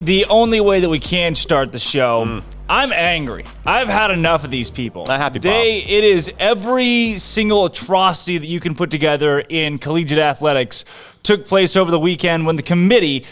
The only way that we can start the show, I'm angry. I've had enough of these people. Not happy, Bob. It is every single atrocity that you can put together in collegiate athletics took place over the weekend when the committee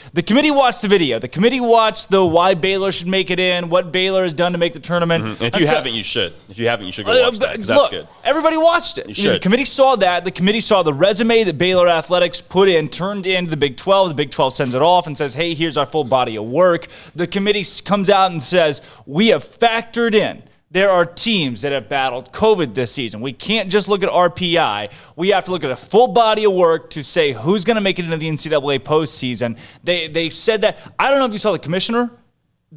watched the video. The committee watched the why Baylor should make it in, what Baylor has done to make the tournament. And if you haven't, you should. If you haven't, you should go watch that, because that's good. Everybody watched it. You should. The committee saw that. The committee saw the resume that Baylor Athletics turned into the Big 12. The Big 12 sends it off and says, hey, here's our full body of work. The committee comes out and says, we have factored in. There are teams that have battled COVID this season. We can't just look at RPI. We have to look at a full body of work to say who's going to make it into the NCAA postseason. They said that. I don't know if you saw the commissioner.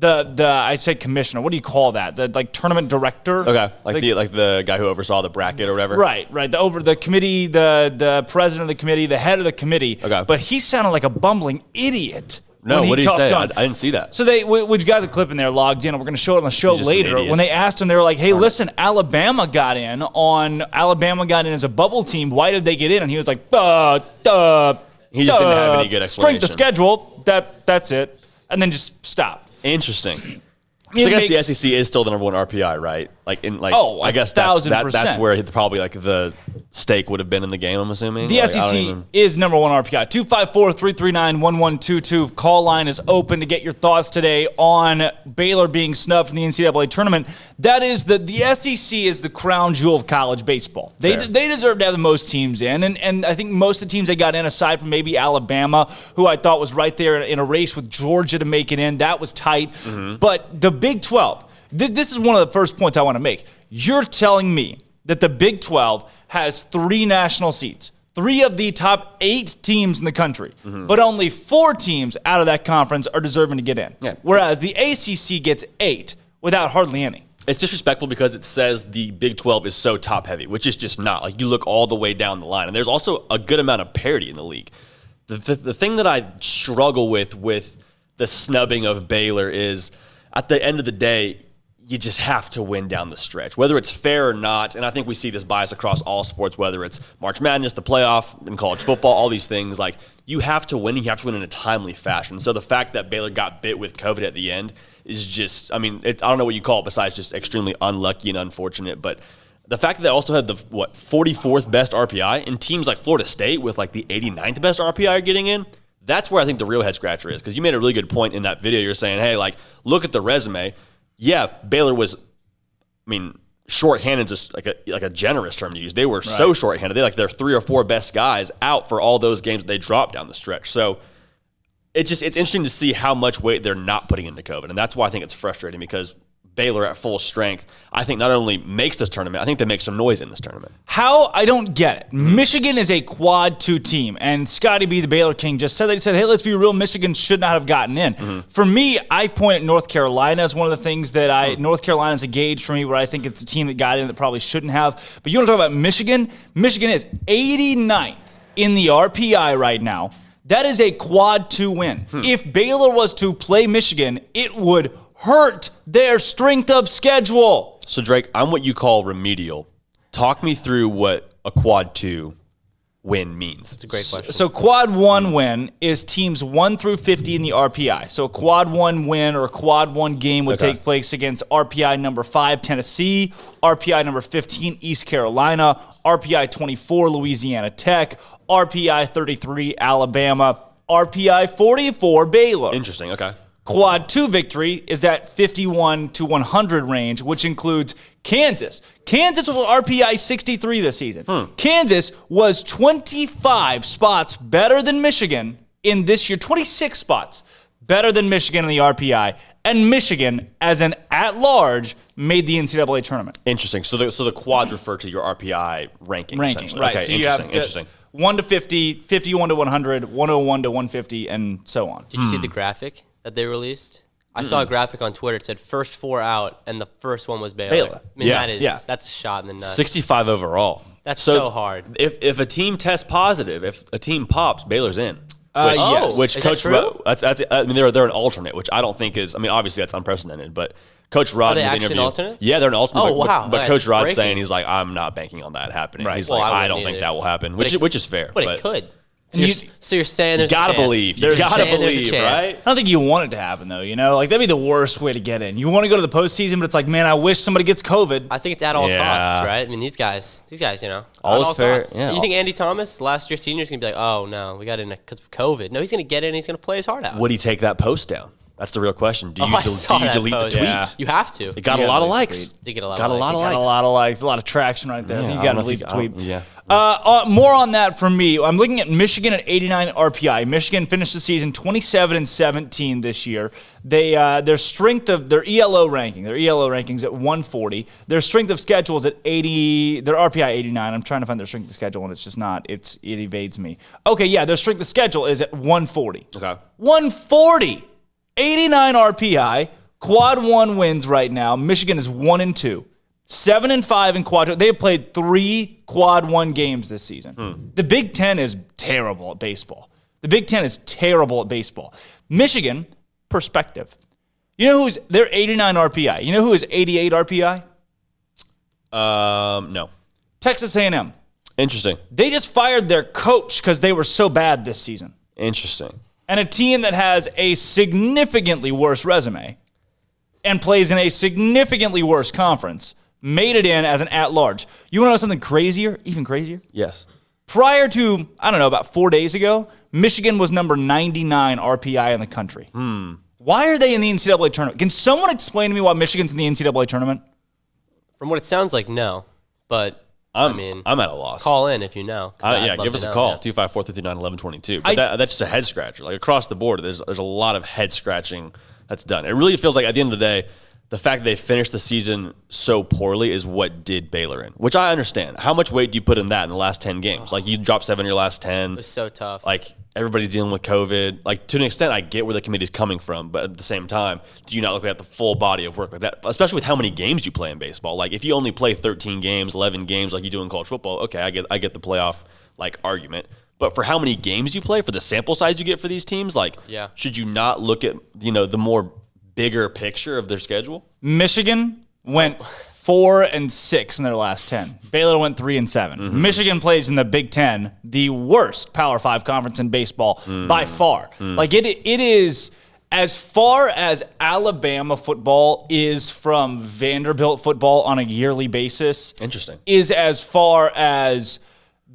I said commissioner. What do you call that? The tournament director. Okay, like the guy who oversaw the bracket or whatever. Right. The committee, the president of the committee, the head of the committee. Okay. But he sounded like a bumbling idiot. No, what did he say? I didn't see that. So we've got the clip in there logged in, and we're going to show it on the show later. When they asked him, they were like, hey, listen, Alabama got in as a bubble team. Why did they get in? And he was like, He just didn't have any good explanation. Strength of schedule, that's it. And then just stopped. Interesting. So I guess the SEC is still the number one RPI, right? I guess that's where probably the stake would have been in the game, I'm assuming. The SEC is number one RPI. 254-339-1122. Call line is open to get your thoughts today on Baylor being snubbed from the NCAA tournament. That is the SEC is the crown jewel of college baseball. They deserve to have the most teams in, and I think most of the teams they got in, aside from maybe Alabama, who I thought was right there in a race with Georgia to make it in. That was tight. But the Big 12, this is one of the first points I want to make. You're telling me that the Big 12 has 3 national seats, 3 of the top 8 teams in the country, but only 4 teams out of that conference are deserving to get in. Yeah. Whereas the ACC gets 8 without hardly any. It's disrespectful because it says the Big 12 is so top-heavy, which is just not. You look all the way down the line, and there's also a good amount of parity in the league. The thing that I struggle with the snubbing of Baylor is, at the end of the day, you just have to win down the stretch, whether it's fair or not. And I think we see this bias across all sports, whether it's March Madness, the playoff, in college football, all these things. You have to win. You have to win in a timely fashion. So the fact that Baylor got bit with COVID at the end is just, I don't know what you call it besides just extremely unlucky and unfortunate. But the fact that they also had the 44th best RPI, and teams like Florida State with the 89th best RPI are getting in, that's where I think the real head scratcher is. Because you made a really good point in that video. You're saying, hey, look at the resume. Yeah, Baylor was, shorthanded is like a generous term to use. They were so shorthanded. They their 3 or 4 best guys out for all those games that they dropped down the stretch. So it's interesting to see how much weight they're not putting into COVID. And that's why I think it's frustrating, because Baylor at full strength, I think not only makes this tournament, I think they make some noise in this tournament. I don't get it. Michigan is a quad 2 team, and Scotty B, the Baylor King, just said, hey, let's be real, Michigan should not have gotten in. For me, I point at North Carolina as one of the things that North Carolina's a gauge for me where I think it's a team that got in that probably shouldn't have. But you want to talk about Michigan? Michigan is 89th in the RPI right now. That is a quad 2 win. If Baylor was to play Michigan, it would hurt their strength of schedule. So, Drake, I'm what you call remedial. Talk me through what a quad 2 win means. It's a great question. So quad 1 win is teams 1 through 50 in the RPI. So a quad 1 win or a quad 1 game would take place against RPI number 5, Tennessee, RPI number 15, East Carolina, RPI 24, Louisiana Tech, RPI 33, Alabama, RPI 44, Baylor. Interesting, okay. Quad 2 victory is that 51 to 100 range, which includes Kansas. Kansas was RPI 63 this season. Kansas was 25 spots better than Michigan in this year, 26 spots better than Michigan in the RPI, and Michigan, as an at-large, made the NCAA tournament. Interesting. So the quads refer to your RPI ranking essentially. Right. Okay, so you have interesting. 1 to 50, 51 to 100, 101 to 150, and so on. Did you see the graphic that they released? I saw a graphic on Twitter. It said first 4 out, and the first one was Baylor. That's a shot in the nuts. 65 overall. That's so hard. If a team tests positive, if a team pops, Baylor's in. Yes. Which is Coach that true? they're an alternate, which I don't think is. Obviously that's unprecedented, but Coach Rod in his interview. An alternate? Yeah, they're an alternate. Oh, wow. But Coach Rod's saying he's like, I'm not banking on that happening. Right. He's Well, like, I I don't wouldn't think either. that will happen, which is fair. But it could. So you're saying there's you gotta a chance. believe. You gotta believe, right? I don't think you want it to happen, though, Like, that'd be the worst way to get in. You want to go to the postseason, but it's like, man, I wish somebody gets COVID. I think it's at all costs, right? I mean, these guys, all is fair. Costs. Yeah. You think Andy Thomas, last year senior, is going to be like, oh, no, we got in because of COVID. No, he's going to get in and he's going to play his heart out. Would he take that post down? That's the real question. Do you delete the tweet? Yeah. You have to. It got a lot of likes. They get a lot of likes. A lot of traction right there. Yeah, you got to delete the tweet. Yeah. More on that from me. I'm looking at Michigan at 89 RPI. Michigan finished the season 27-17 this year. Their strength of their ELO rankings at 140. Their strength of schedule is at 80. Their RPI 89. I'm trying to find their strength of schedule, and it's just not. It evades me. Okay, yeah, their strength of schedule is at 140. Okay. 140. 89 RPI, quad 1 wins right now. Michigan is 1-2, 7-5 in quad 2. They have played 3 quad 1 games this season. The Big Ten is terrible at baseball. Michigan, perspective. You know they're 89 RPI. You know who is 88 RPI? No. Texas A&M. Interesting. They just fired their coach because they were so bad this season. Interesting. And a team that has a significantly worse resume and plays in a significantly worse conference made it in as an at-large. You want to know something crazier, even crazier? Yes. Prior to, about 4 days ago, Michigan was number 99 RPI in the country. Why are they in the NCAA tournament? Can someone explain to me why Michigan's in the NCAA tournament? From what it sounds like, no. But I'm at a loss. Call in if you know. Give us a call. 254-339-1122. But that's just a head scratcher. Like across the board, there's a lot of head scratching that's done. It really feels like at the end of the day, the fact that they finished the season so poorly is what did Baylor in, which I understand. How much weight do you put in that in the last 10 games? Like you dropped 7 in your last 10. It was so tough. Like everybody's dealing with COVID. Like to an extent, I get where the committee's coming from, but at the same time, do you not look at the full body of work like that? Especially with how many games you play in baseball. Like if you only play 13 games, 11 games, like you do in college football, okay, I get the playoff argument. But for how many games you play, for the sample size you get for these teams, should you not look at the more bigger picture of their schedule? Michigan went 4-6 in their last 10. Baylor went 3-7. Mm-hmm. Michigan plays in the Big Ten, the worst Power 5 conference in baseball by far. It is as far as Alabama football is from Vanderbilt football on a yearly basis. Interesting. Is as far as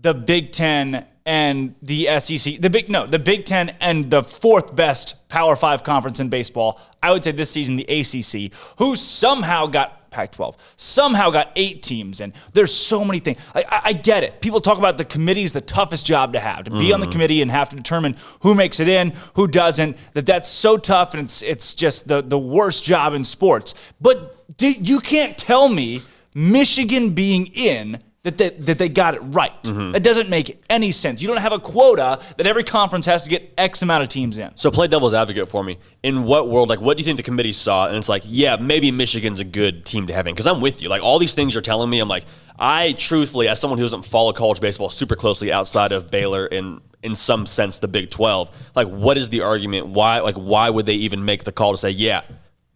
the Big Ten and the SEC, the Big Ten and the 4th best Power 5 conference in baseball, I would say this season, the ACC, who somehow got Pac-12, somehow got 8 teams in. There's so many things. I get it. People talk about the committee's the toughest job to have, to be on the committee and have to determine who makes it in, who doesn't, that's so tough, and it's just the worst job in sports. But you can't tell me Michigan being in that they got it right. That doesn't make any sense. You don't have a quota that every conference has to get X amount of teams in. So play devil's advocate for me. In what world, what do you think the committee saw? And it's yeah, maybe Michigan's a good team to have in. Because I'm with you. All these things you're telling me, I'm I truthfully, as someone who doesn't follow college baseball super closely outside of Baylor and in some sense the Big 12, what is the argument? Why would they even make the call to say, yeah,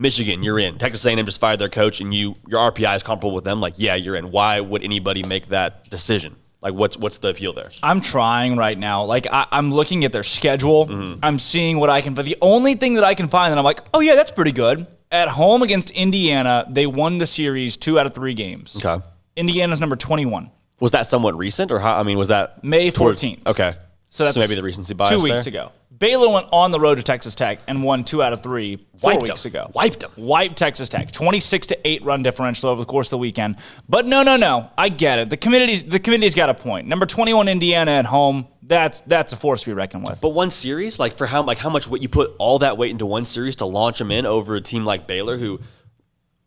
Michigan, you're in. Texas A&M just fired their coach, and your RPI is comparable with them. Yeah, you're in. Why would anybody make that decision? What's the appeal there? I'm trying right now. I'm looking at their schedule. I'm seeing what I can. But the only thing that I can find that I'm oh yeah, that's pretty good. At home against Indiana, they won the series 2 out of 3 games. Okay. Indiana's number 21. Was that somewhat recent, or how? Was that May 14th? Okay. So that's maybe the recency bias 2 weeks ago. Baylor went on the road to Texas Tech and won 2 out of 3 4 weeks ago. Wiped them. Wiped Texas Tech. 26-8 run differential over the course of the weekend. But no. I get it. The committee's got a point. Number 21 Indiana at home. That's a force to be reckoned with. But one series, for how much weight you put all that weight into one series to launch them in over a team like Baylor, who,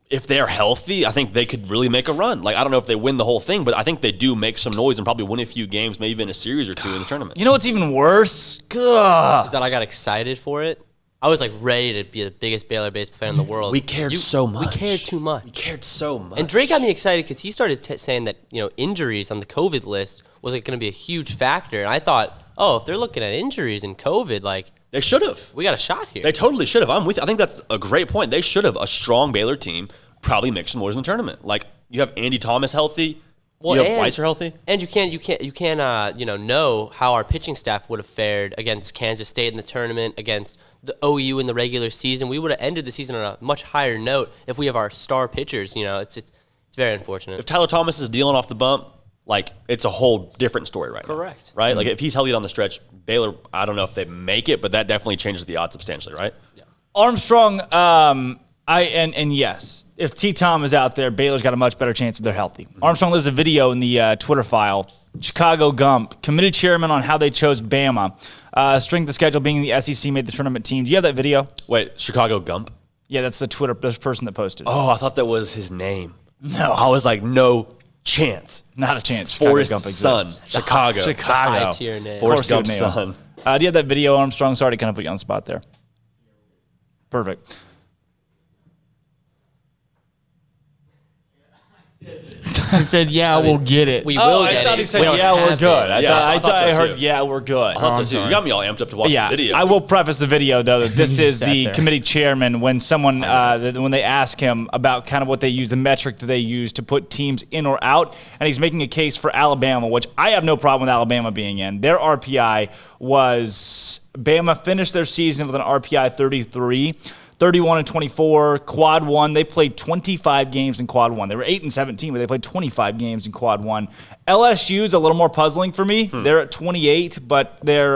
if they're healthy, I think they could really make a run. I don't know if they win the whole thing, but I think they do make some noise and probably win a few games, maybe even a series or 2 in the tournament. You know what's even worse? Is that I got excited for it. I was ready to be the biggest Baylor baseball fan in the world. We cared so much. We cared too much. We cared so much. And Drake got me excited because he started saying that injuries on the COVID list was going to be a huge factor. And I thought, if they're looking at injuries and COVID, they should have. We got a shot here. They totally should have. I'm with you. I think that's a great point. They should have. A strong Baylor team probably make some noise in the tournament. You have Andy Thomas healthy. Well, you have Weiser healthy, and you can't know how our pitching staff would have fared against Kansas State in the tournament, against the OU in the regular season. We would have ended the season on a much higher note if we have our star pitchers. It's very unfortunate. if Tyler Thomas is dealing off the bump, like it's a whole different story right now. Correct. Right? Like if he's healthy down the stretch, Baylor, I don't know if they make it, but that definitely changes the odds substantially, right? Yeah. Armstrong, yes, if T. Tom is out there, Baylor's got a much better chance if they're healthy. Armstrong, there's a video in the Twitter file. Chicago Gump, committee chairman on how they chose Bama. Strength of schedule being the SEC made the tournament team. Do you have that video? Wait, Chicago Gump? Yeah, that's the Twitter person that posted. Oh, I thought that was his name. No. I was like, no chance. Not a chance. Forrest's son, Chicago. Chicago. High tier name. Forrest Of course Gump's he would son. do you have that video, Armstrong? Sorry to kind of put you on the spot there. Perfect. He said, "Yeah, we'll get it." We will get I thought it. he said, We don't yeah, we're have good. it. I thought I so heard, too. yeah, we're good. You got me all amped up to watch Yeah, the video. I will preface the video though that this You is sat the there. committee chairman when someone when they ask him about kind of what they use, the metric that they use to put teams in or out, and he's making a case for Alabama, which I have no problem with Alabama being in. Their RPI was Bama finished their season with an RPI 33. 31 and 24, quad one. They played 25 games in quad one. They were 8 and 17, but they played 25 games in quad one. LSU's a little more puzzling for me. They're at 28, but they're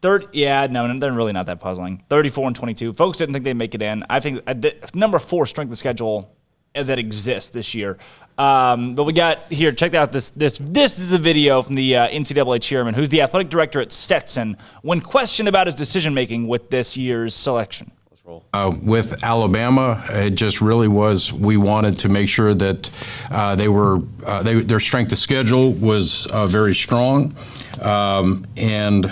they're really not that puzzling. 34 and 22. Folks didn't think they'd make it in. I think number 4 strength of schedule that exists this year. But we got here. Check out this. This is a video from the NCAA chairman, who's the athletic director at Stetson, when questioned about his decision making with this year's selection. With Alabama, it just really was, we wanted to make sure that their strength of schedule was very strong. And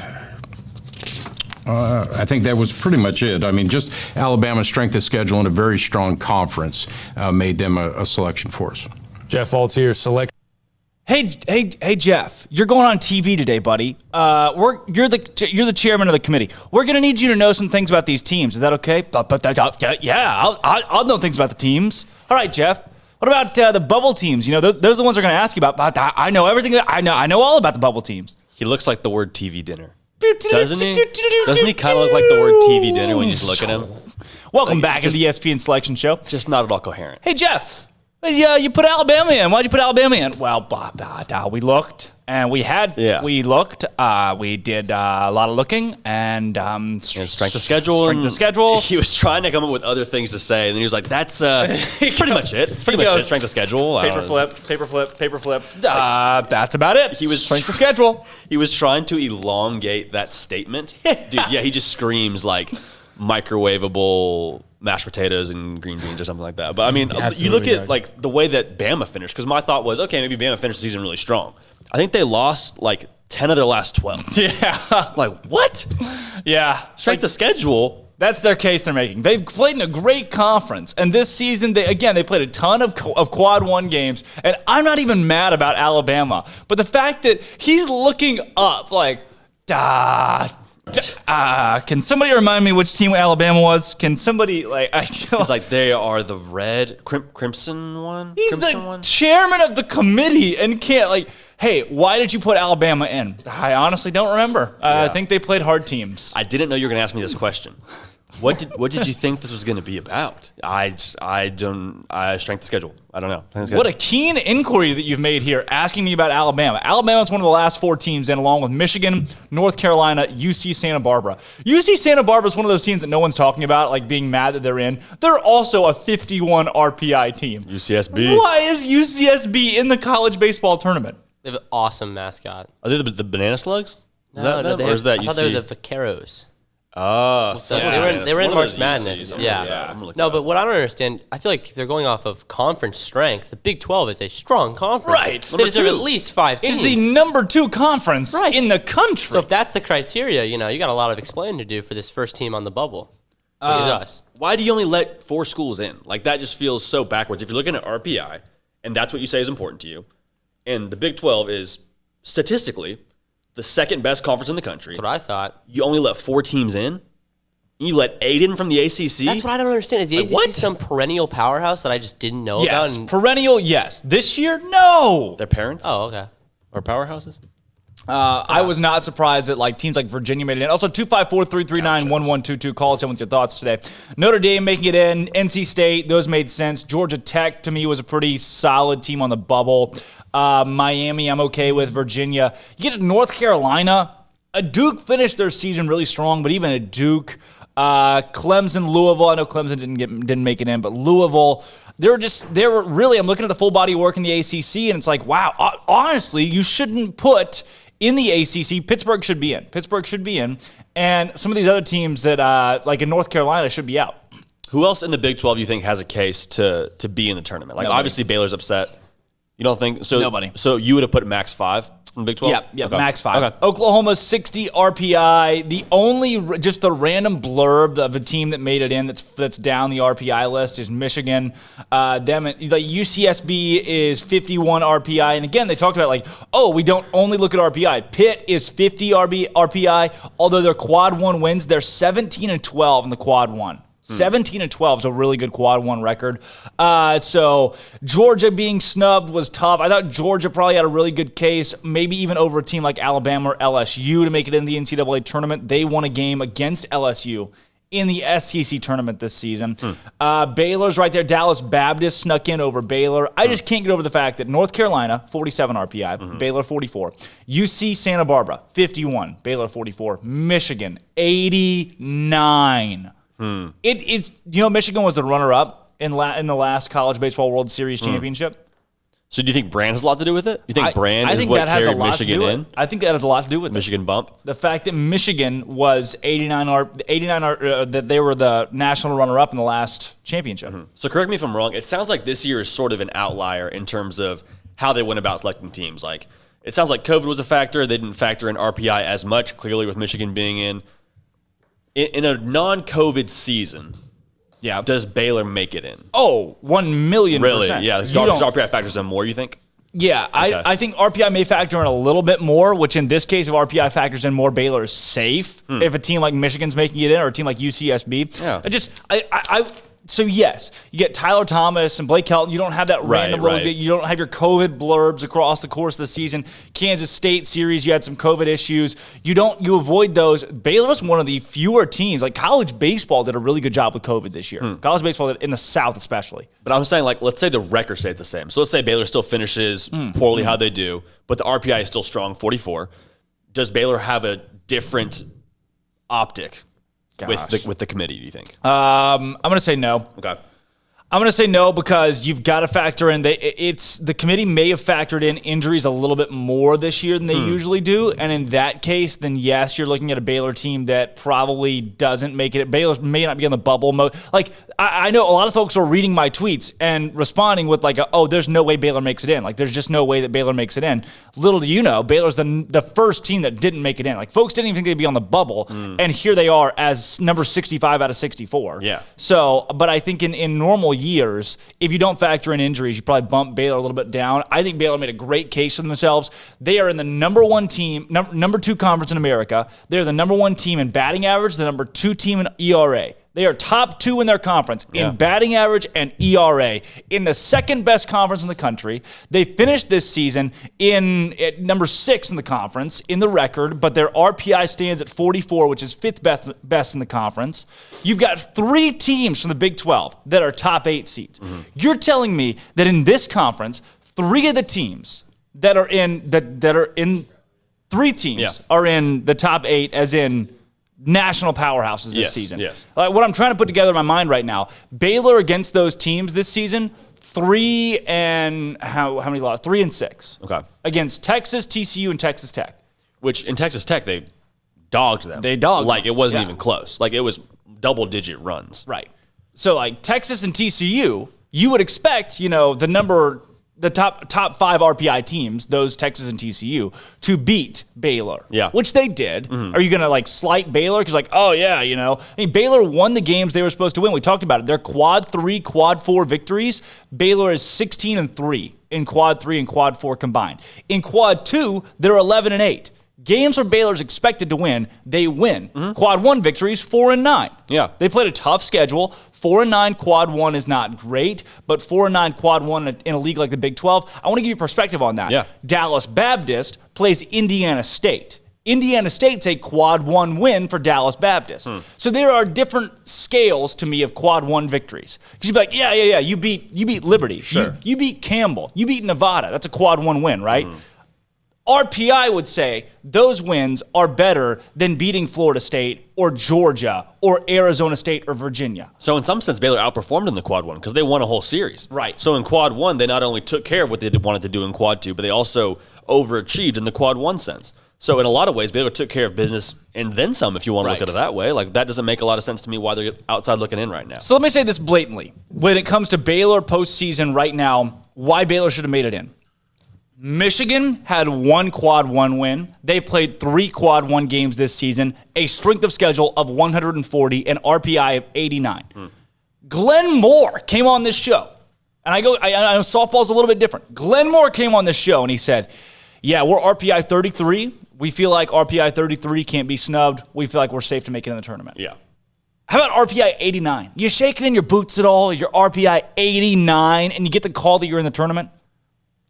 I think that was pretty much it. I mean, just Alabama's strength of schedule and a very strong conference made them a selection for us. Jeff Altier, select. Hey, Jeff! You're going on TV today, buddy. You're the chairman of the committee. We're gonna need you to know some things about these teams. Is that okay? I'll know things about the teams. All right, Jeff. What about the bubble teams? You know, those are the ones we're gonna ask you about. But I know everything. I know all about the bubble teams. He looks like the word TV dinner. Doesn't he? Doesn't he kind of look like the word TV dinner when you just look at him? Welcome back to the ESPN Selection Show. Just not at all coherent. Hey, Jeff. You put Alabama in. Why'd you put Alabama in? Well, we looked, and we looked. We did a lot of looking, and strength of schedule. Strength of schedule. He was trying to come up with other things to say, and then he was like, "That's pretty much it. It's pretty much it. Strength of schedule." Paper flip. That's about it. He was strength of schedule. He was trying to elongate that statement. Dude, yeah, he just screams like microwavable mashed potatoes and green beans or something like that. But I mean, you look at like the way that Bama finished, because my thought was, okay, maybe Bama finished the season really strong. I think they lost like 10 of their last 12. Yeah. Like, what? Yeah. Strength of schedule. That's their case they're making. They've played in a great conference, and this season, they played a ton of quad one games, and I'm not even mad about Alabama. But the fact that he's looking up like, can somebody remind me which team Alabama was? Can somebody It's like they are the red crimson one. He's crimson the one? chairman of the committee and can't hey, why did you put Alabama in? I honestly don't remember. I think they played hard teams. I didn't know you were going to ask me this question. What did you think this was going to be about? Strength of schedule. I don't know. What a keen inquiry that you've made here, asking me about Alabama. Alabama's one of the last 4 teams in, along with Michigan, North Carolina, UC Santa Barbara. UC Santa Barbara is one of those teams that no one's talking about, like being mad that they're in. They're also a 51 RPI team. UCSB. Why is UCSB in the college baseball tournament? They have an awesome mascot. Are they the banana slugs? No, or is that I UC? thought they were the Vaqueros. Oh, They were in March Madness. I'm Yeah. gonna look No, it up. but what I don't understand, I feel like if they're going off of conference strength, the Big 12 is a strong conference. Right. They deserve Number at 2. least 5 teams. It's the number 2 conference Right. in the country. So if that's the criteria, you got a lot of explaining to do for this first team on the bubble, which is us. Why do you only let 4 schools in? Like, that just feels so backwards. If you're looking at RPI, and that's what you say is important to you, and the Big 12 is statistically the second best conference in the country. That's what I thought. You only let 4 teams in? You let 8 in from the ACC? That's what I don't understand. Is the ACC what? some perennial powerhouse that I just didn't know Yes, about? perennial, yes. This year, no. Their parents? Oh, okay. Are powerhouses? I was not surprised that teams like Virginia made it in. Also, 254-339-1122. Call us in with your thoughts today. Notre Dame making it in. NC State, those made sense. Georgia Tech, to me, was a pretty solid team on the bubble. Miami, I'm okay with. Virginia. You get to North Carolina. Duke finished their season really strong, but even at Duke, Clemson, Louisville. I know Clemson didn't make it in, but Louisville. They were really. I'm looking at the full body of work in the ACC, and it's like, wow. Honestly, you shouldn't put in the ACC. Pittsburgh should be in. And some of these other teams that, like in North Carolina, should be out. Who else in the Big 12 you think has a case to be in the tournament? Like, Nobody. obviously, Baylor's upset. You don't think so? Nobody. So you would have put max 5 in the Big 12? Yeah, Okay. max 5. Okay. Oklahoma 60 RPI. Just the random blurb of a team that made it in that's down the RPI list is Michigan. UCSB is 51 RPI, and again they talked about we don't only look at RPI. Pitt is 50 RPI, although their quad 1 wins, they're 17-12 in the quad 1. 17-12 is a really good quad 1 record. So Georgia being snubbed was tough. I thought Georgia probably had a really good case, maybe even over a team like Alabama or LSU to make it in the NCAA tournament. They won a game against LSU in the SEC tournament this season. Baylor's right there. Dallas Baptist snuck in over Baylor. I just can't get over the fact that North Carolina, 47 RPI, Baylor 44. UC Santa Barbara, 51, Baylor 44. Michigan, 89. It's Michigan was the runner-up in the last College Baseball World Series championship. So do you think brand has a lot to do with it? You think brand is think what that has a carried lot Michigan to do in? with it. I think that has a lot to do with Michigan bump? the fact that Michigan was 89 that they were the national runner-up in the last championship. So correct me if I'm wrong. It sounds like this year is sort of an outlier in terms of how they went about selecting teams. Like, it sounds like COVID was a factor. They didn't factor in RPI as much, clearly with Michigan being in. In a non-COVID season, does Baylor make it in? Oh, 1,000,000%. Really? Yeah, because RPI factors in more, you think? Yeah, okay. I think RPI may factor in a little bit more, which in this case, if RPI factors in more, Baylor is safe. If a team like Michigan's making it in, or a team like UCSB. Yeah. So yes, you get Tyler Thomas and Blake Kelton. You don't have that random right. You don't have your COVID blurbs across the course of the season. Kansas State series, you had some COVID issues. You avoid those. Baylor was one of the fewer teams. Like college baseball did a really good job with COVID this year. College baseball in the South especially. But I'm saying, let's say the record stayed the same. So let's say Baylor still finishes poorly how they do, but the RPI is still strong, 44. Does Baylor have a different optic with the committee, do you think? I'm going to say no. Okay. I'm going to say no because you've got to factor in the committee may have factored in injuries a little bit more this year than they usually do, and in that case, then yes, you're looking at a Baylor team that probably doesn't make it. Baylor may not be on the bubble mode. Like I know a lot of folks are reading my tweets and responding with there's no way Baylor makes it in. Like there's just no way that Baylor makes it in. Little do you know, Baylor's the first team that didn't make it in. Like folks didn't even think they'd be on the bubble, and here they are as number 65 out of 64. Yeah. So, but I think in normal years, if you don't factor in injuries, you probably bump Baylor a little bit down. I think Baylor made a great case for themselves. They are in the number 1 team, number 2 conference in America. They're the number 1 team in batting average, the number 2 team in ERA. They are top 2 in their conference in batting average and ERA in the second best conference in the country. They finished this season at number 6 in the conference in the record, but their RPI stands at 44, which is 5th best in the conference. You've got 3 teams from the Big 12 that are top 8 seeds. You're telling me that in this conference, 3 of the teams that are in 3 teams are in the top 8, as in national powerhouses this season. Yes. What I'm trying to put together in my mind right now, Baylor against those teams this season, 3 and how many lost? 3 and 6. Okay. Against Texas, TCU, and Texas Tech. Which in Texas Tech they dogged them. They dogged like them. it wasn't even close. Like it was double-digit runs. Right. So like Texas and TCU, you would expect, the top 5 RPI teams, those Texas and TCU, to beat Baylor. Yeah. Which they did. Are you going to slight Baylor? Because Baylor won the games they were supposed to win. We talked about it. Their quad 3, quad 4 victories, Baylor is 16-3 in quad 3 and quad 4 combined. In quad 2, they're 11-8. Games where Baylor's expected to win, they win. Quad 1 victories, 4-9. Yeah. They played a tough schedule. 4-9 quad 1 is not great, but 4-9 quad 1 in a league like the Big 12, I want to give you perspective on that. Yeah. Dallas Baptist plays Indiana State. Indiana State's a quad 1 win for Dallas Baptist. So there are different scales to me of quad 1 victories. Because you'd be like, yeah, you beat Liberty. Sure. You beat Campbell. You beat Nevada. That's a quad 1 win, right? RPI would say those wins are better than beating Florida State or Georgia or Arizona State or Virginia. So in some sense, Baylor outperformed in the quad 1 because they won a whole series. Right. So in quad 1, they not only took care of what they wanted to do in quad 2, but they also overachieved in the quad 1 sense. So in a lot of ways, Baylor took care of business and then some, if you want to look at it that way. Like, that doesn't make a lot of sense to me why they're outside looking in right now. So let me say this blatantly. When it comes to Baylor postseason right now, why Baylor should have made it in. Michigan had 1 quad 1 win. They played 3 quad 1 games this season, a strength of schedule of 140, and RPI of 89. Glenn Moore came on this show. And I know softball's a little bit different. Glenn Moore came on this show and he said, yeah, we're RPI 33. We feel like RPI 33 can't be snubbed. We feel like we're safe to make it in the tournament. Yeah. How about RPI 89? You shaking in your boots at all? You're RPI 89 and you get the call that you're in the tournament?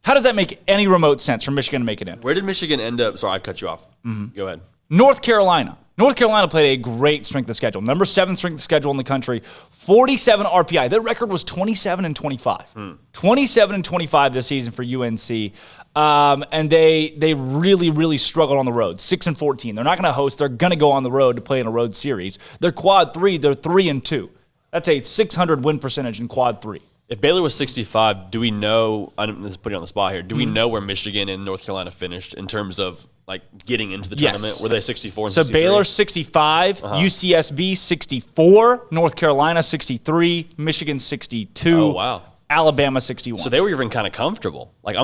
How does that make any remote sense for Michigan to make it in? Where did Michigan end up? Sorry, I cut you off. Go ahead. North Carolina. North Carolina played a great strength of schedule. Number 7 strength of schedule in the country. 47 RPI. Their record was 27-25. 27-25 this season for UNC. And they really, really struggled on the road. 6-14. They're not going to host. They're going to go on the road to play in a road series. They're quad 3. They're 3-2. That's a 600 win percentage in quad 3. If Baylor was 65, do we know, I'm just putting you on the spot here, do we know where Michigan and North Carolina finished in terms of like getting into the tournament? Were they 64 and 63? So Baylor 65, UCSB 64, North Carolina 63, Michigan 62. Oh, wow. Alabama 61. So they were even kind of comfortable. Like,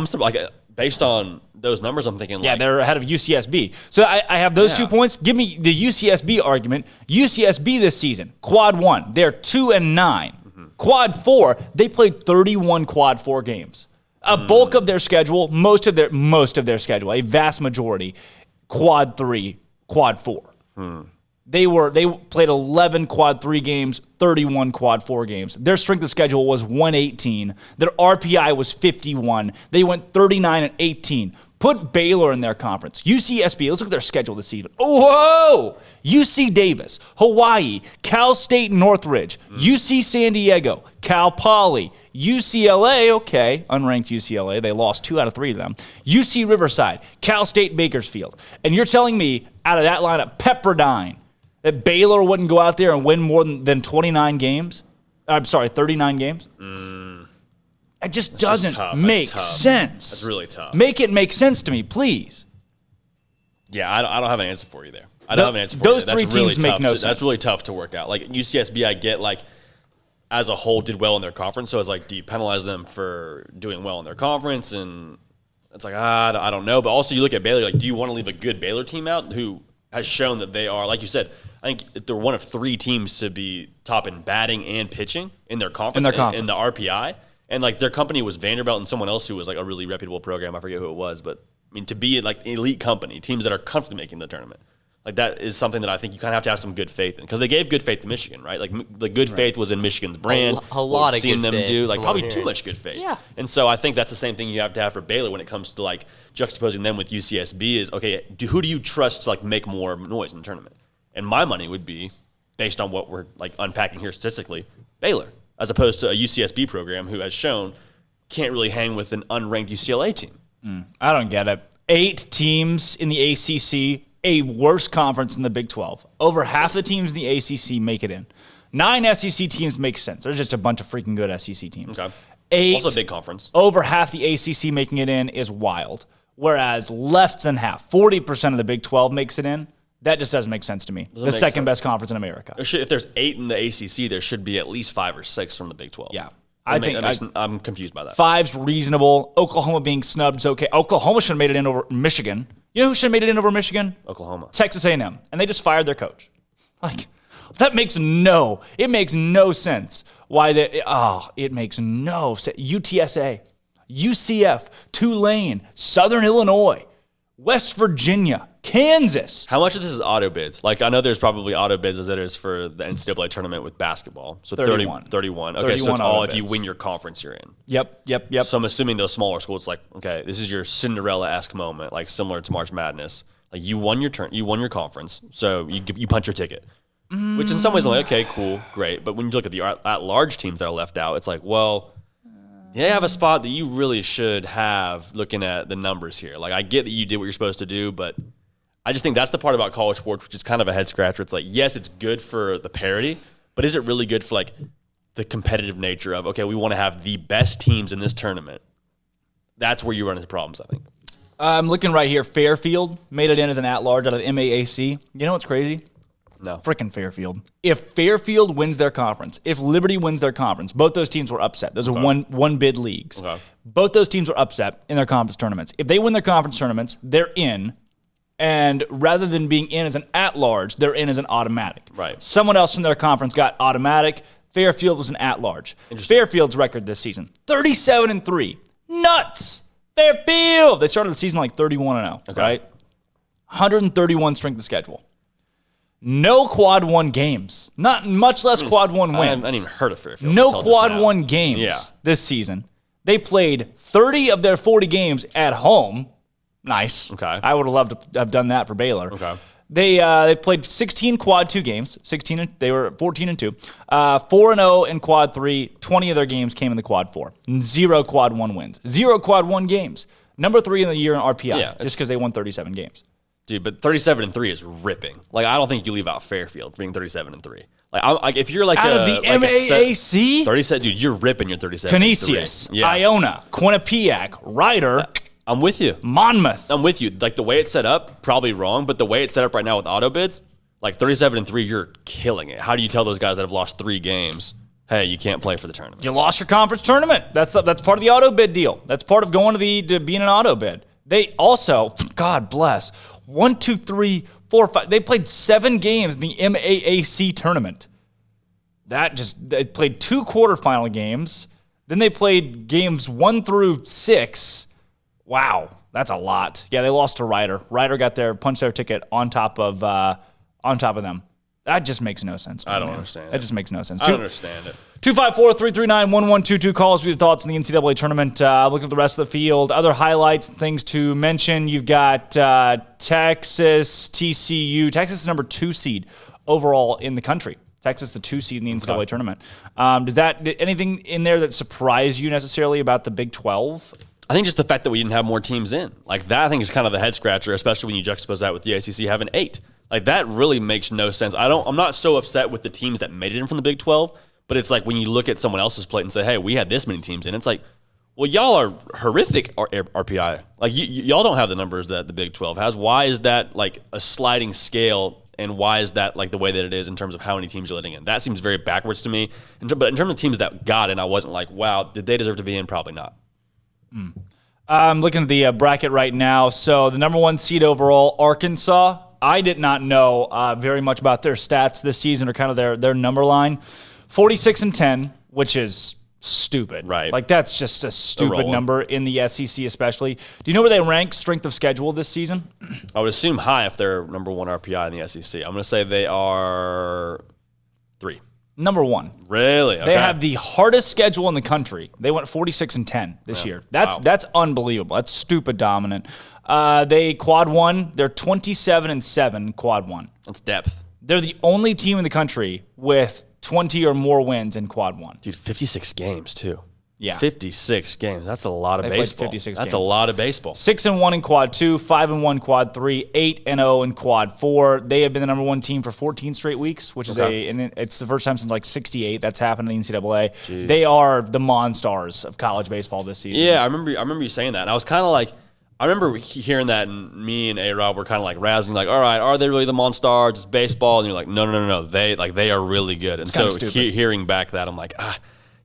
based on those numbers, I'm thinking, yeah, they're ahead of UCSB. So I have those 2 points. Give me the UCSB argument. UCSB this season, quad 1, they're 2-9. Quad 4, they played 31 quad 4 games. A bulk of their schedule, most of their schedule, a vast majority, quad 3, quad 4. They played 11 quad 3 games, 31 quad 4 games. Their strength of schedule was 118. Their RPI was 51. They went 39-18. Put Baylor in their conference. UCSB, let's look at their schedule this season. Whoa! UC Davis, Hawaii, Cal State Northridge, UC San Diego, Cal Poly, UCLA, okay, unranked UCLA. They lost 2 out of 3 of them. UC Riverside, Cal State Bakersfield. And you're telling me out of that lineup, Pepperdine, that Baylor wouldn't go out there and win more than 39 games? I'm sorry, 39 games? It just doesn't make sense. That's really tough. Make it make sense to me, please. Yeah, I don't have an answer for you there. I don't have an answer for those you. three teams make no sense. That's really tough to work out. Like UCSB, I get as a whole did well in their conference, so it's like, do you penalize them for doing well in their conference? And it's like, I don't know. But also you look at Baylor, like, do you want to leave a good Baylor team out who has shown that they are, like you said, I think they're one of 3 teams to be top in batting and pitching in their conference, in the RPI. And like their company was Vanderbilt and someone else who was like a really reputable program. I forget who it was, but I mean, to be like an elite company, teams that are comfortably making the tournament, like that is something that I think you kind of have to have some good faith in, because they gave good faith to Michigan, right? Like the good faith was in Michigan's brand. A lot of seeing good them faith do like from probably what I'm too hearing. much good faith. Yeah. And so I think that's the same thing you have to have for Baylor when it comes to like juxtaposing them with UCSB is, okay, who do you trust to like make more noise in the tournament? And my money would be, based on what we're like unpacking here statistically, Baylor, as opposed to a UCSB program who has shown can't really hang with an unranked UCLA team. I don't get it. 8 teams in the ACC, a worse conference than the Big 12. Over half the teams in the ACC make it in. 9 SEC teams make sense. There's just a bunch of freaking good SEC teams. Okay. 8, also a big conference. Over half the ACC making it in is wild. Whereas less than half, 40% of the Big 12 makes it in. That just doesn't make sense to me. The second best conference in America. If there's 8 in the ACC, there should be at least 5 or 6 from the Big 12. Yeah. I'm confused by that. 5's reasonable. Oklahoma being snubbed is okay. Oklahoma should have made it in over Michigan. You know who should have made it in over Michigan? Oklahoma. Texas A&M. And they just fired their coach. Like, it makes no sense why it makes no sense. UTSA, UCF, Tulane, Southern Illinois. West Virginia, Kansas. How much of this is auto bids? Like, I know there's probably auto bids as it is for the NCAA tournament with basketball. So 31. 31. Okay, 31 so it's all auto if you bids. win your conference you're in. Yep. So I'm assuming those smaller schools, like, okay, this is your Cinderella-esque moment, like similar to March Madness. Like, you won your conference, so you punch your ticket. Which in some ways I'm like, okay, cool, great. But when you look at the at-large teams that are left out, it's like, well, they have a spot that you really should have looking at the numbers here. Like, I get that you did what you're supposed to do, but I just think that's the part about college sports, which is kind of a head-scratcher. It's like, yes, it's good for the parity, but is it really good for, like, the competitive nature of, okay, we want to have the best teams in this tournament? That's where you run into problems, I think. I'm looking right here. Fairfield made it in as an at-large out of MAAC. You know what's crazy? No. Frickin' Fairfield. If Fairfield wins their conference, if Liberty wins their conference, both those teams were upset. Those are one bid leagues. Okay. Both those teams were upset in their conference tournaments. If they win their conference tournaments, they're in. And rather than being in as an at-large, they're in as an automatic. Right. Someone else in their conference got automatic. Fairfield was an at-large. Fairfield's record this season, 37-3. Nuts! Fairfield! They started the season like 31-0, right? 131 strength of schedule. No quad 1 games. Not much less quad 1 wins. I haven't even heard of Fairfield. No quad 1 games this season. They played 30 of their 40 games at home. Nice. Okay. I would have loved to have done that for Baylor. Okay. They played 16 quad 2 games. They were 14-2. 4-0 in quad 3. 20 of their games came in the quad 4. 0 quad 1 wins. 0 quad 1 games. Number 3 in the year in RPI, just because they won 37 games. Dude, but 37-3 is ripping. Like, I don't think you leave out Fairfield being 37-3. Like, if you're like out of the MAAC, 37, dude, you're ripping your 37. Canisius, Iona, Quinnipiac, Ryder. I'm with you. Monmouth. I'm with you. Like, the way it's set up, probably wrong, but the way it's set up right now with auto bids, like 37-3, you're killing it. How do you tell those guys that have lost 3 games, hey, you can't play for the tournament? You lost your conference tournament. That's part of the auto bid deal. That's part of going to being an auto bid. They also, God bless, 1, 2, 3, 4, 5. They played 7 games in the MAAC tournament. They played 2 quarterfinal games. Then they played games 1 through 6. Wow, that's a lot. Yeah, they lost to Ryder. Ryder punched their ticket on top of them. That just makes no sense. I don't understand it. That just makes no sense. I don't understand it. 254-339-1122. Call us with your thoughts on the NCAA tournament. Look at the rest of the field. Other highlights, things to mention. You've got Texas, TCU. Texas is number 2 seed overall in the country. Texas, the 2 seed in the NCAA tournament. Did anything in there that surprised you necessarily about the Big 12? I think just the fact that we didn't have more teams in. Like, that I think is kind of the head scratcher, especially when you juxtapose that with the ACC having 8. Like, that really makes no sense. I'm not so upset with the teams that made it in from the Big 12, but it's like when you look at someone else's plate and say, hey, we had this many teams in, it's like, well, y'all are horrific RPI. Like, y'all don't have the numbers that the Big 12 has. Why is that, like, a sliding scale, and why is that, like, the way that it is in terms of how many teams you're letting in? That seems very backwards to me. But in terms of teams that got in, I wasn't like, wow, did they deserve to be in? Probably not. I'm looking at the bracket right now. So the number 1 seed overall, Arkansas. I did not know very much about their stats this season or kind of their number line. 46-10, which is stupid. Right. Like, that's just a stupid number in the SEC especially. Do you know where they rank strength of schedule this season? I would assume high if they're number 1 RPI in the SEC. I'm going to say they are 3. Number 1. Really? Okay. They have the hardest schedule in the country. They went 46-10 this year. That's unbelievable. That's stupid dominant. They quad 1. They're 27-7 quad 1. That's depth. They're the only team in the country with 20 or more wins in quad 1. Dude, 56 games too. Yeah. 56 games. That's a lot of They played baseball. 56 That's games. a lot of baseball. 6-1 in quad 2, 5-1 quad 3, 8-0 in quad 4. They have been the number 1 team for 14 straight weeks, which is and it's the first time since like 68 that's happened in the NCAA. Jeez. They are the Monstars of college baseball this season. Yeah, I remember you saying that. And I was kind of like, I remember hearing that, and me and A-Rob were kind of like razzing, like, all right, are they really the Monstars? It's baseball. And you're like, no. They are really good. And so hearing back that, I'm like,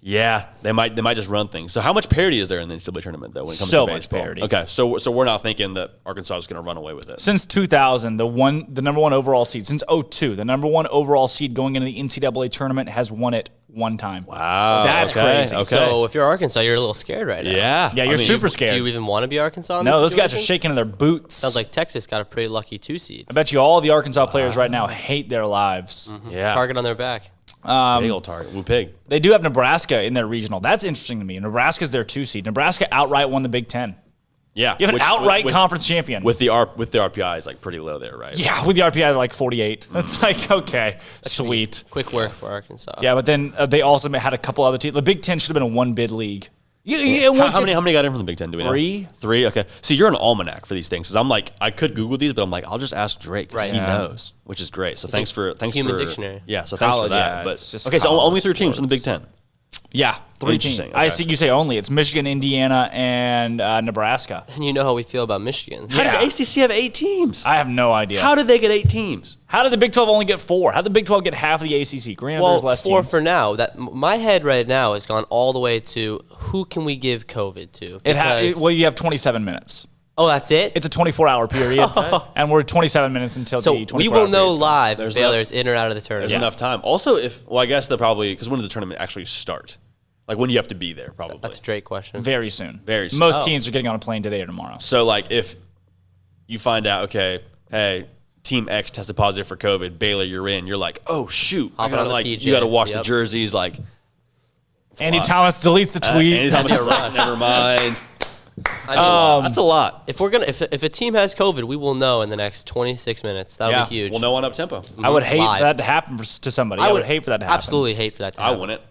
Yeah, they might just run things. So how much parity is there in the NCAA tournament though when it comes So to much baseball? parity. Okay, so we're not thinking that Arkansas is going to run away with it. Since 2000, the number one overall seed. Since 2002, the number one overall seed going into the NCAA tournament has won it one time. Wow, That's crazy. Okay. So if you're Arkansas, you're a little scared right now. Yeah, Yeah, you're super scared. Do you even want to be Arkansas? In No, this those guys are situation? shaking in their boots. Sounds like Texas got a pretty lucky 2 seed. I bet you all the Arkansas players right now hate their lives. Yeah, Target on their back. big old target. Woo pig. They do have Nebraska in their regional. That's interesting to me. Nebraska's their 2 seed. Nebraska outright won the Big Ten. Yeah, You have an outright with conference champion. with the RPI is like pretty low there, right? Yeah, with the RPI, they're like 48. It's like, okay, sweet. Quick work for Arkansas. Yeah, but then they also had a couple other teams. The Big Ten should have been a one-bid league. How many got in from the Big Ten? Do we know? 3. 3. Okay. So you're an almanac for these things. Because I'm like, I could Google these, but I'm like, I'll just ask Drake because Right. he Yeah. knows, which is great. So thanks for human dictionary. Yeah. So thanks for College, that. yeah, it's But just okay, so college only 3 teams from the Big Ten. Yeah, 3 teams. Interesting, I okay. see. You say only. It's Michigan, Indiana, and Nebraska. And you know how we feel about Michigan. How Yeah. did ACC have 8 teams? I have no idea. How did they get 8 teams? How did the Big 12 only get 4? How did the Big 12 get half of the ACC? Granted, Well, there's less 4 teams. for now. My head right now has gone all the way to who can we give COVID to? Because- Well, you have 27 minutes. oh, that's it? It's a 24-hour period, and we're 27 minutes until So the 24-hour we will know period's gone. live if There's Baylor's in or out of the tournament. There's enough time. Also, I guess they'll probably, because when does the tournament actually start? Like when you have to be there, probably. That's a Drake question. Very soon. Very soon. Most Oh. teams are getting on a plane today or tomorrow. So like if you find out, okay, hey, Team X tested positive for COVID, Baylor, you're in. You're like, oh shoot, Hopping on the like PJ. you got to wash the Yep. jerseys. Like Andy Thomas deletes the tweet. anytime it's never mind. I That's a lot. If we're gonna, if a team has COVID, we will know in the next 26 minutes. That'll Yeah. be huge. We'll know on up tempo. I would hate Live. for that to happen to somebody. I would hate for that to happen. Absolutely hate for that to I happen. want it.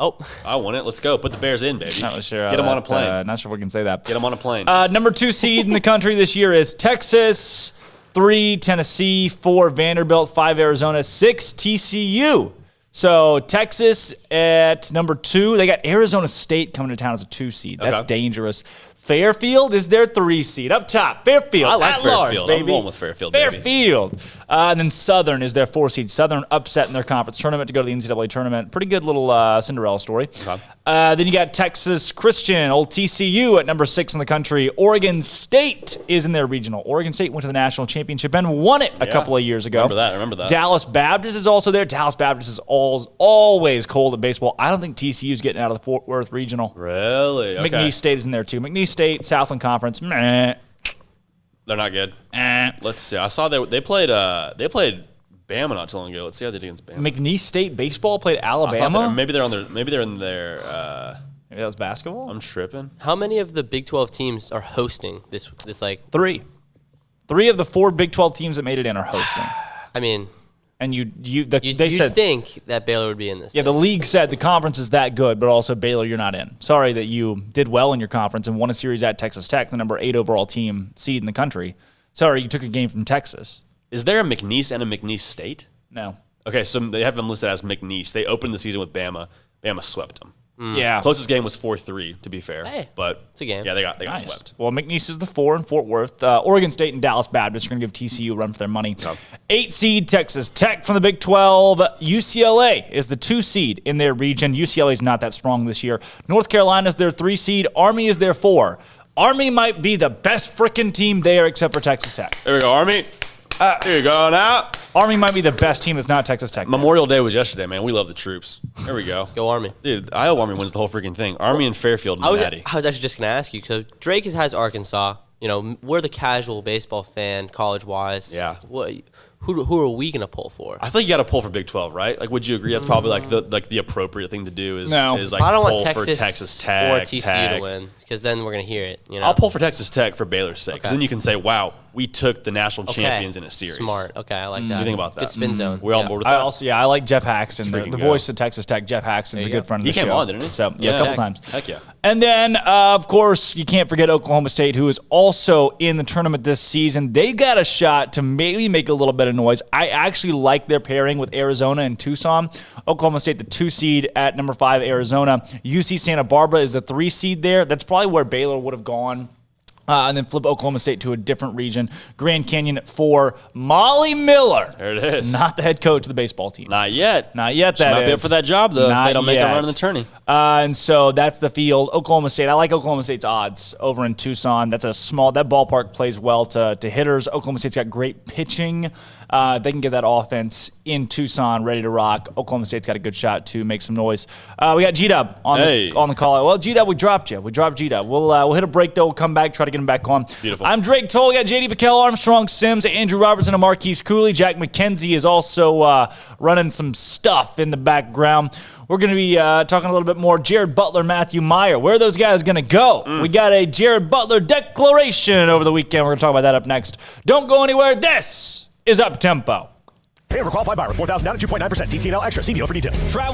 Oh, I want it. Let's go. Put the Bears in, baby. Not really sure. Get them on a plane. Not sure if we can say that. Get them on a plane. Number 2 seed in the country this year is Texas. 3 Tennessee. 4 Vanderbilt. 5 Arizona. 6 TCU. So Texas at number 2. They got Arizona State coming to town as a 2 seed. That's Okay. dangerous. Fairfield is their 3 seed. Up top, Fairfield. I like at large, Fairfield. I'm baby. going with Fairfield, baby. Fairfield. And then Southern is their 4 seed. Southern upset in their conference tournament to go to the NCAA tournament. Pretty good little Cinderella story. Okay. Then you got Texas Christian, old TCU at number 6 in the country. Oregon State is in their regional. Oregon State went to the national championship and won it a couple of years ago. Remember that. Dallas Baptist is also there. Dallas Baptist is always cold at baseball. I don't think TCU is getting out of the Fort Worth regional. Really? Okay. McNeese State is in there too. McNeese State, Southland Conference. Meh. They're not good. Eh. Let's see. I saw they played Bama not too long ago. Let's see how they did against Bama. McNeese State baseball played I thought Alabama. maybe they're in their. Maybe that was basketball. I'm tripping. how many of the Big 12 teams are hosting this? Like, 3. 3 of the 4 Big 12 teams that made it in are hosting. I mean, And you'd they said think that Baylor would be in this. yeah, the league said the conference is that good, but also Baylor, you're not in. Sorry that you did well in your conference and won a series at Texas Tech, the number 8 overall team seed in the country. Sorry, you took a game from Texas. Is there a McNeese and a McNeese State? No. Okay, so they have them listed as McNeese. They opened the season with Bama. Bama swept them. Yeah. Closest game was 4-3, to be fair. Hey, but it's a game. Yeah, they got Nice. swept. Well, McNeese is the 4 in Fort Worth. Oregon State and Dallas Baptist are going to give TCU a run for their money. 8 seed Texas Tech from the Big 12. UCLA is the 2 seed in their region. UCLA is not that strong this year. North Carolina is their 3 seed. Army is their 4. Army might be the best freaking team there except for Texas Tech. There we go, Army. Here you go now. Army might be the best team that's not Texas Tech. Memorial Day was yesterday, man. We love the troops. There we go. Go Army. Dude, I hope Army wins the whole freaking thing. Army and Fairfield and Natty. I was actually just going to ask you, because Drake has Arkansas. You know, we're the casual baseball fan, college-wise. Yeah. Who are we going to pull for? I think you got to pull for Big 12, right? Like, would you agree that's probably like the appropriate thing to do is No. is like I don't pull want for Texas, Texas Tech or TCU Tech. to win, because then we're going to hear it. You know? I'll pull for Texas Tech for Baylor's sake, because Okay. then you can say, "Wow, we took the national Okay. champions in a series." Smart. Okay, I like that. You think about that? Good spin zone. We all Yeah. on board with I that? also, I like Jeff Haxton, the freaking voice go. of Texas Tech. Jeff Haxton's a you good go. friend of He the came show. on, didn't he? So, yeah, Yeah. a couple Heck. times. Heck yeah. And then, of course, you can't forget Oklahoma State, who is also in the tournament this season. They got a shot to maybe make a little bit of noise. I actually like their pairing with Arizona and Tucson. Oklahoma State, the 2 seed at number 5, Arizona. UC Santa Barbara is the 3 seed there. That's probably where Baylor would have gone. And then flip Oklahoma State to a different region. Grand Canyon at 4. Molly Miller. There it is. Not the head coach of the baseball team. Not yet. Not yet, She that might be is. up for that job, though, if Not they don't make a yet. run in the tourney. And so that's the field. Oklahoma State. I like Oklahoma State's odds over in Tucson. That ballpark plays well to hitters. Oklahoma State's got great pitching. They can get that offense in Tucson ready to rock. Oklahoma State's got a good shot to make some noise. We got G-Dub on the call. Well, G-Dub, we dropped you. We dropped G-Dub. We'll hit a break, though. We'll come back, try to get him back on. Beautiful. I'm Drake Toll. We got J.D. PicKell, Armstrong Sims, Andrew Robertson, and Marquise Cooley. Jack McKenzie is also running some stuff in the background. We're going to be talking a little bit more Jared Butler, Matthew Meyer. Where are those guys going to go? We got a Jared Butler declaration over the weekend. We're going to talk about that up next. Don't go anywhere. This is Up Tempo. Pay over qualified buyer with $4,000 down at 2.9%. TTL extra. See deal for details. Travel